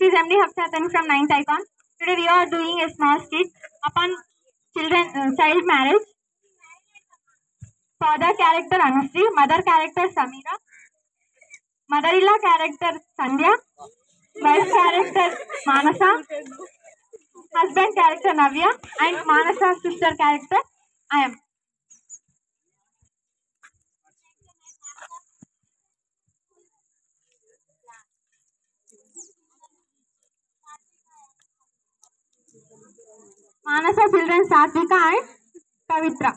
is MD Hafsatan from 9th Icon. Today we are doing a small skit upon child marriage. Father character Anusri, mother character Samira, mother-in-law character Sandhya, wife character Manasa, husband character Navya, and Manasa's sister character I am. Manasa children Satvika and Pavitra.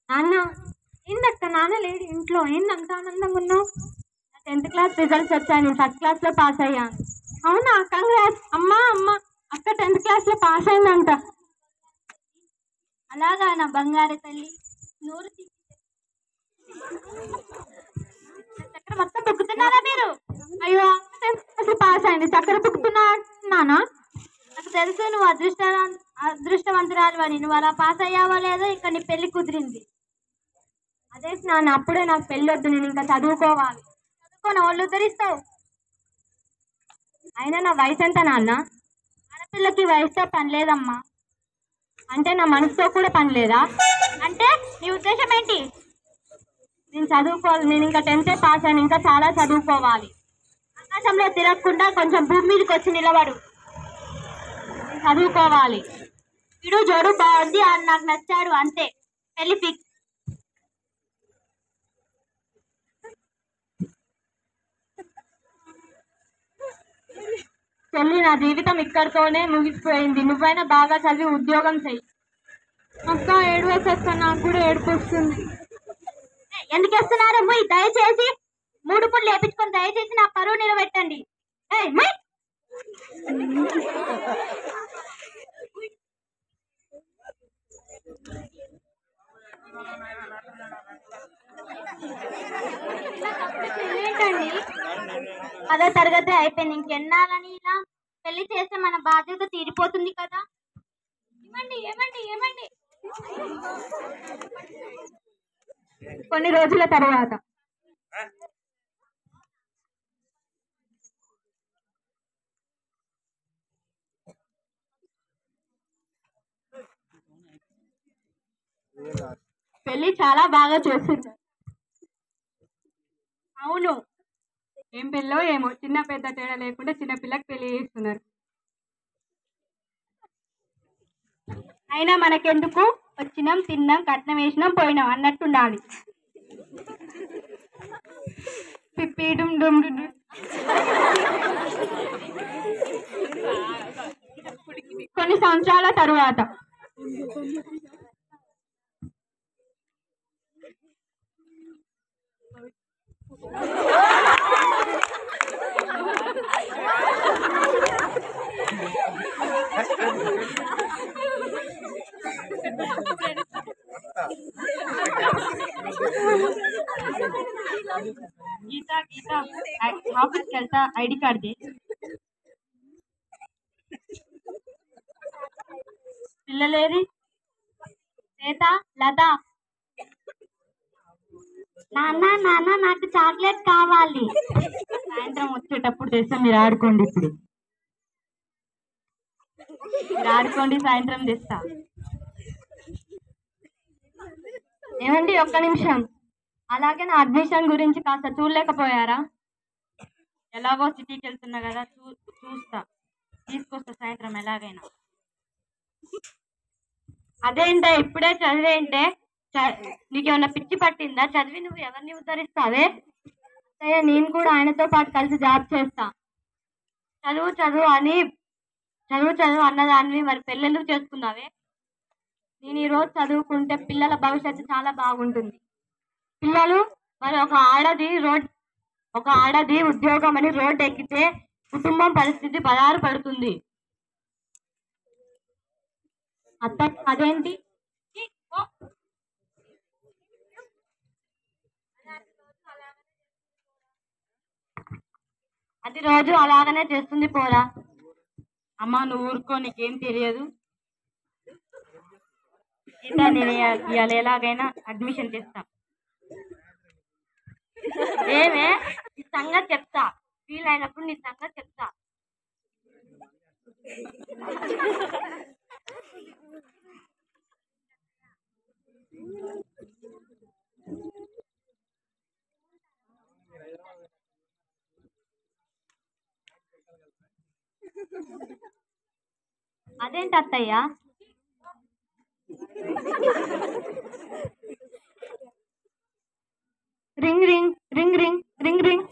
నాన్న ఏందక్క నాన్న లేడు ఇంట్లో ఏందంత ఆనందంగా ఉన్నావు? 10th class results వచ్చాయి, నేను first class లో పాస్ అయ్యాను. అవునా, కంగ్రాట్స్. అమ్మా అక్క 10th క్లాస్ లో పాస్ అయిందంట. అలాగా నా బంగారు తల్లి, నోరు చక్కెర మొత్తం తొక్కుతున్నారా మీరు? అయ్యో, 10th క్లాస్ పాస్ అయింది, చక్కెర తొక్కుతున్నానా? నాకు తెలుసు నువ్వు అదృష్టవంతురాలు అని. నువ్వు అలా పాస్ అయ్యావో లేదో ఇక్కడ నీ పెళ్లి కుదిరింది. అదే నాన్న, అప్పుడే నాకు పెళ్ళి వద్దు, నేను ఇంకా చదువుకోవాలి. చదువుకోని వాళ్ళు ఉద్ధరిస్తావు. అయినా నా వయసు ఎంత నాన్న? ఆడపిల్లకి వయసుతో పని లేదమ్మా. అంటే నా మనసుతో కూడా పని లేదా? అంటే నీ ఉద్దేశం ఏంటి? నేను చదువుకోవాలి, నేను ఇంకా 10th పాస్ అయ్యాను, ఇంకా చాలా చదువుకోవాలి. ఆకాశంలో తిరగకుండా కొంచెం భూమి మీదకి వచ్చి నిలబడు. చదువుకోవాలి. వీడు జోడు బాగుంది, అని నాకు నచ్చాడు, అంతే, పెళ్లి ఫిక్స్. చెల్లి, నా జీవితం ఇక్కడితోనే ముగిసిపోయింది. నువ్వైనా బాగా చదివి ఉద్యోగం చెయ్యి. అక్క ఏడువేసేస్తా, నాకు కూడా ఏడుపు వస్తుంది. ఎందుకు వేస్తున్నారు? దయచేసి 3 పుళ్ళు వేపించుకొని దయచేసి నా పరువు నిలబెట్టండి. ఏంటండి, 10వ తరగతి అయిపోయింది, ఇంకెన్నాళ్ళని ఇలా పెళ్లి చేస్తే మన బాధ్యత తీరిపోతుంది కదా. ఏమండి ఏమండి ఏమండి కొన్ని రోజుల తర్వాత పెళ్లి చాలా బాగా చేస్తున్నారు. అవును, ఏం పెళ్ళో ఏమో, చిన్న పెద్ద తేడా లేకుండా చిన్న పిల్లకి పెళ్లి చేస్తున్నారు. అయినా మనకెందుకు, వచ్చినాం తిన్నాం కట్నం వేసినాం పోయినాం అన్నట్టుండాలి. కొన్ని సంవత్సరాల తరువాత గీత ఆఫీస్కి వెళ్తా, ఐడి కార్డ్ ది. పిల్లలేరి శ్వేత, లత. నాన్న నాన్న నాకు చాక్లెట్ కావాలి. సాయంత్రం వచ్చేటప్పుడు తెస్తే మీరు ఆడుకోండి. ఇప్పుడు మీరు ఆడుకోండి, సాయంత్రం తెస్తా. ఏమండి, ఒక్క నిమిషం. అలాగే నా అడ్మిషన్ గురించి కాస్త చూడలేకపోయారా? ఎలాగో సిటీకి వెళ్తున్నా కదా, చూస్తా, తీసుకొస్తా సాయంత్రం ఎలాగైనా. అదేంటే ఇప్పుడే చదివేంటే, నీకేమన్నా పిచ్చి పట్టిందా? చదివి నువ్వు ఎవరిని ఉద్ధరిస్తావే? అయ్యా, నేను కూడా ఆయనతో పాటు కలిసి జాబ్ చేస్తా. చదువు అన్నదాన్ని మరి పెళ్ళెందుకు చేసుకున్నావే? నేను ఈరోజు చదువుకుంటే పిల్లల భవిష్యత్తు చాలా బాగుంటుంది. పిల్లలు మరి ఒక ఆడది ఉద్యోగం అని రోడ్డు ఎక్కితే కుటుంబం పరిస్థితి బదారు పడుతుంది. అదేంటి? అది రోజు అలాగనే చేస్తుంది పోరా. అమ్మ నువ్వు ఊరుకో, నీకేం తెలియదు. సీత, నేను ఇవాళ ఎలాగైనా అడ్మిషన్ చేస్తా. ఏమే, నీ సంగతి చెప్తా, వీలైనప్పుడు నీ సంగతి చెప్తా. అదేంటి అత్తయ్య? Ring ring ring ring ring ring.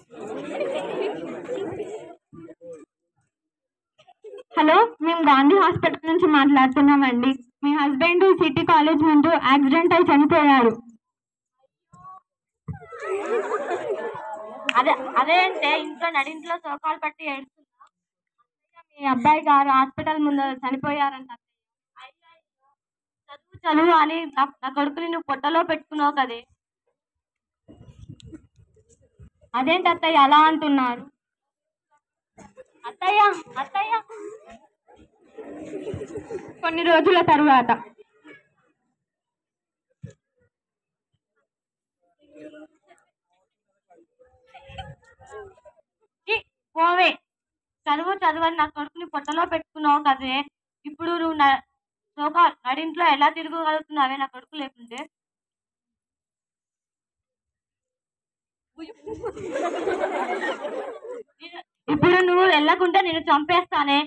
Hello, మేము గాంధీ హాస్పిటల్ నుంచి మాట్లాడుతున్నామండి. మీ హస్బెండ్ సిటీ కాలేజ్ ముందు యాక్సిడెంట్ అయి చనిపోయారు. అదేంటే ఇంట్లో నడింట్లో సోకాలు పట్టి ఏడుస్తున్నా? మీ అబ్బాయి గారు హాస్పిటల్ ముందు చనిపోయారంట. చదువు చదువు అని నా కొడుకుని నువ్వు పొట్టలో పెట్టుకున్నావు కదే. అదేంటి అత్తయ్య అలా అంటున్నారు? అత్తయ్య అత్తయ్య కొన్ని రోజుల తరువాత పోవే, చదువు చదువు నా కొడుకుని పొట్టలో పెట్టుకున్నావు కదే. ఇప్పుడు నువ్వు నడింట్లో ఎలా తిరగగలుగుతున్నావే నా కొడుకు లేకుంటే? ఇప్పుడు నువ్వు వెళ్ళకుంటే నేను చంపేస్తానే.